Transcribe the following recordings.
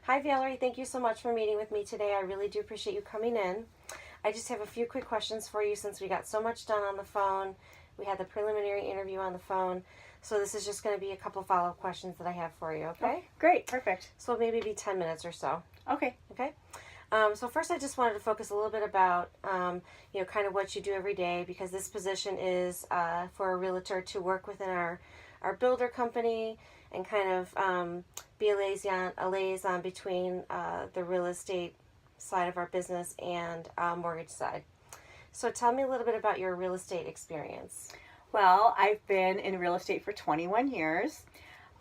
Hi, Valerie. Thank you so much for meeting with me today. I really do appreciate you coming in. I just have a few quick questions for you since we got so much done on the phone. We had the preliminary interview on the phone. So this is just going to be a couple follow-up questions that I have for you, okay? Oh, great, perfect. So it'll maybe be 10 minutes or so. Okay. Okay? So first I just wanted to focus a little bit about, kind of what you do every day, because this position is for a realtor to work within our builder company and kind of be a liaison between the real estate side of our business and mortgage side. So tell me a little bit about your real estate experience. Well, I've been in real estate for 21 years.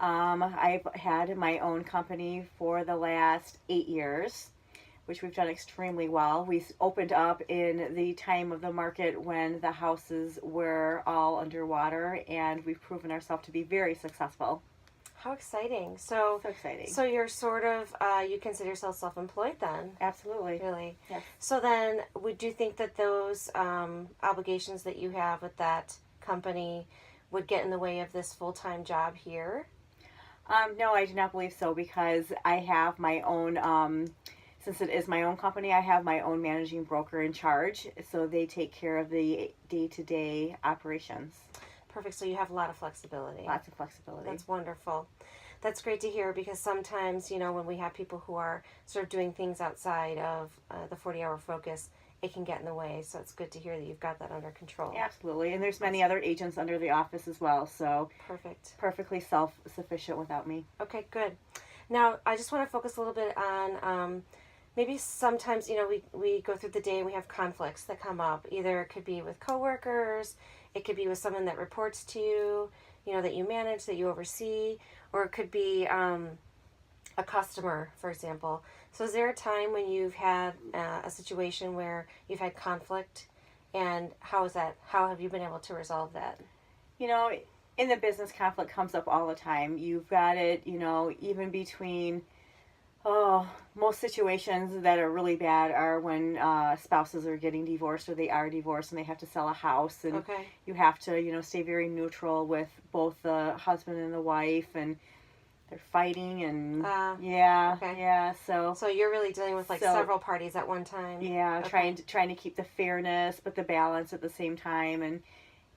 I've had my own company for the last 8 years, which we've done extremely well. We opened up in the time of the market when the houses were all underwater, and we've proven ourselves to be very successful. How exciting. So exciting. So you're sort of, you consider yourself self-employed then? Absolutely. Really? Yes. So then, would you think that those obligations that you have with that company would get in the way of this full-time job here? No, I do not believe so, because I have my own, since it is my own company, I have my own managing broker in charge, so they take care of the day-to-day operations. Perfect. So you have a lot of flexibility. Lots of flexibility. That's wonderful. That's great to hear, because sometimes, when we have people who are sort of doing things outside of the 40-hour focus, it can get in the way. So it's good to hear that you've got that under control. Absolutely. And there's many other agents under the office as well. So perfect. Perfectly self-sufficient without me. Okay, good. Now, I just want to focus a little bit on maybe sometimes, we go through the day and we have conflicts that come up. Either it could be with coworkers, it could be with someone that reports to you, that you manage, that you oversee, or it could be a customer, for example. So is there a time when you've had a situation where you've had conflict, and how have you been able to resolve that? In the business, conflict comes up all the time. You've got it, even between, most situations that are really bad are when spouses are getting divorced, or they are divorced and they have to sell a house, and okay. You have to, stay very neutral with both the husband and the wife, and they're fighting, and So you're really dealing with several parties at one time. Yeah, okay. trying to keep the fairness but the balance at the same time. And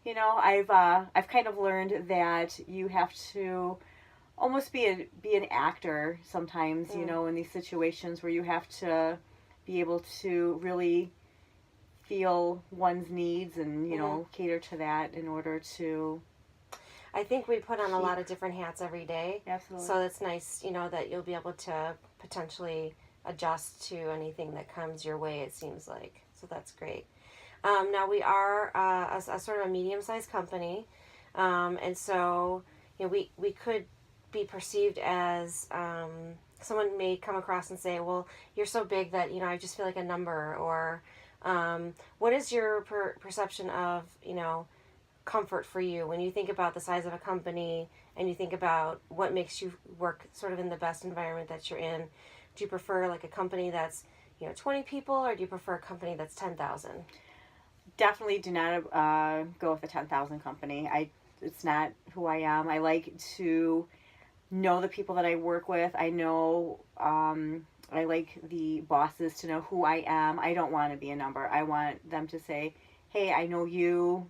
I've kind of learned that you have to almost be an actor sometimes, in these situations where you have to be able to really feel one's needs and cater to that in order to. I think we put on a lot of different hats every day. Absolutely. So it's nice, that you'll be able to potentially adjust to anything that comes your way, it seems like. So that's great. Now we are a sort of a medium-sized company, and so we could be perceived as someone may come across and say, well, you're so big that I just feel like a number, or what is your perception of comfort for you when you think about the size of a company and you think about what makes you work sort of in the best environment that you're in? Do you prefer like a company that's 20 people, or do you prefer a company that's 10,000? Definitely do not go with a 10,000 company. It's not who I am. I like to know the people that I work with. I know I like the bosses to know who I am. I don't want to be a number. I want them to say, hey, I know you.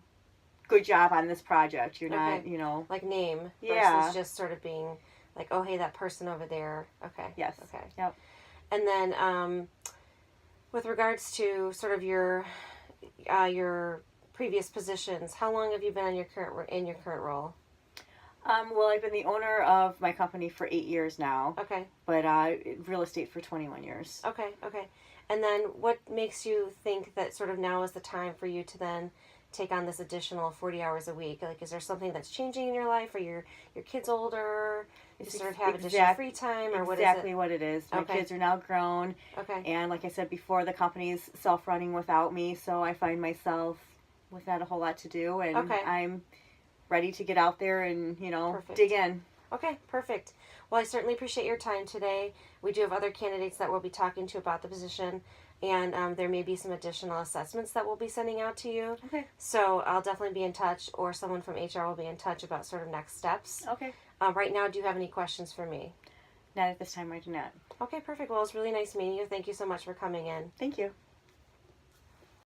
Good job on this project. You're not, like name versus just sort of being like, oh, hey, that person over there. Okay. Yes. Okay. Yep. And then with regards to sort of your previous positions, how long have you been in your current role? Well, I've been the owner of my company for 8 years now. Okay. But real estate for 21 years. Okay. And then what makes you think that sort of now is the time for you to then take on this additional 40 hours a week? Like, is there something that's changing in your life? Are your kids older? You sort of have additional free time, or what is it? Exactly what it is. My kids are now grown. Okay. And like I said before, the company's self-running without me, so I find myself with not a whole lot to do, and I'm ready to get out there and, dig in. Okay, perfect. Well, I certainly appreciate your time today. We do have other candidates that we'll be talking to about the position, and there may be some additional assessments that we'll be sending out to you. Okay. So I'll definitely be in touch, or someone from HR will be in touch about sort of next steps. Okay. Right now, do you have any questions for me? Not at this time, I do not. Okay, perfect. Well, it was really nice meeting you. Thank you so much for coming in. Thank you.